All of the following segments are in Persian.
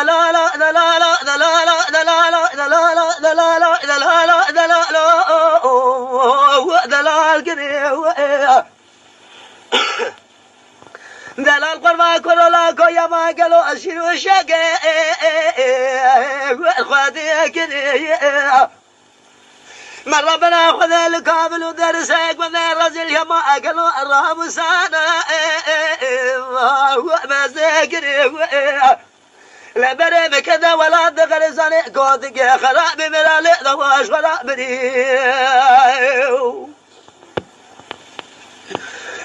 دلالا دلالا دلالا دلالا دلالا دلالا دلالا دلالا دلال كذي دلال قرما كرولا كويا ما قالوا أشيلوا شقة خذي كذي من ربنا خذ الكامل ودرسك من الرجل يا ما قالوا الرام سانا ما ذكري لا بري بكذا ولا دغر زاني قودك يا خراب من الأواش خرابني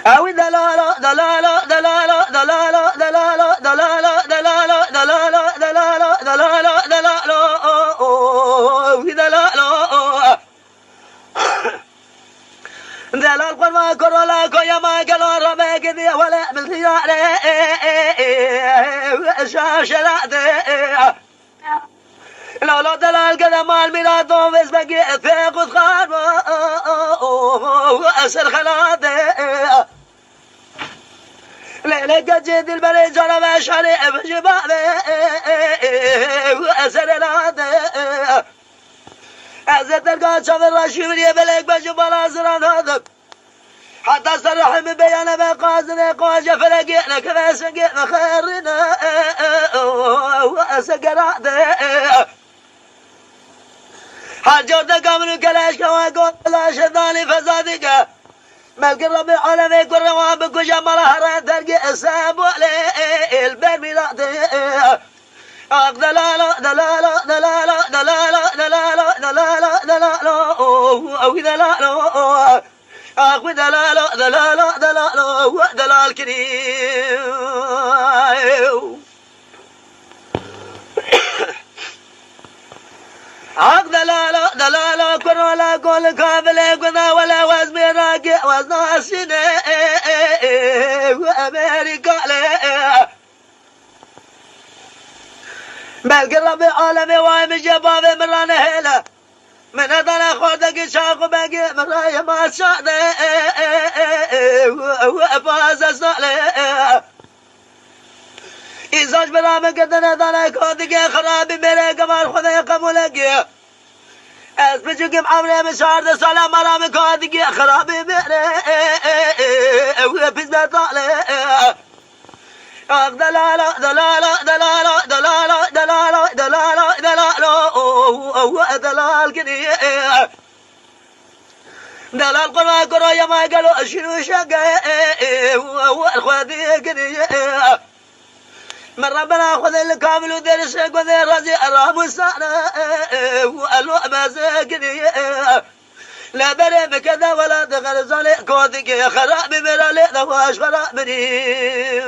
أو دلالة دلالة دلالة دلالة دلالة دلالة دلالة دلالة دلالة دلالة دلالة دلال قرما كرولا كويا ما قالوا ربك ذي ولا من ثياري شاشرات لولا دلال كذا مال ميلاد وفز بقي ثيق خان وأسر خلاده ليلك جد البري جرى مشاري بجبابي وأسر لاده أزد القاد شاف الرشيوري بلك بجبال أزران هذا حتى صرح من بيانا بقازنا قواجة فلقينا كذا سقينا خيرنا وأسقراده حجرت قامن كلاش كواقول لا شذاني فزادك ملك الرب العالمي كل روابك وجمال هران تلقي الساب عليه البر ميلاده دلالة دلالة دلالة دلالة دلالة دلالة دلالة أو دلالة أخو دلالة دلالة دلالة دلال كريم أخ دلالة دلالة كرولا كل كابل كذا ولا وزن راقع وزن السنة وأمريكا له بلق الرب العالمي وايم جباب مران هلا من هذا خودك شاق باقي من راي ما شاده وفاز صالح إزاج برام كدنا هذا خودك خراب मेरे कमाल खुदा कबूल किया ऐस पे जो कि हमने मिसाल दे साला मरा में خودك خراب मेरे وفيز بطاله دلالة دلالة دلالة دلالة دلالة دلالة دلالة دلال كذي دلال قرا قرا يا ما قالوا أشيلوا شقة والخذي كذي من ربنا خذ الكامل ودرسك وذي الرزي الرام السنة والوء ما كذي لا بري بكذا ولا دخل زالي كوذك يا خراب من الأواش خرابني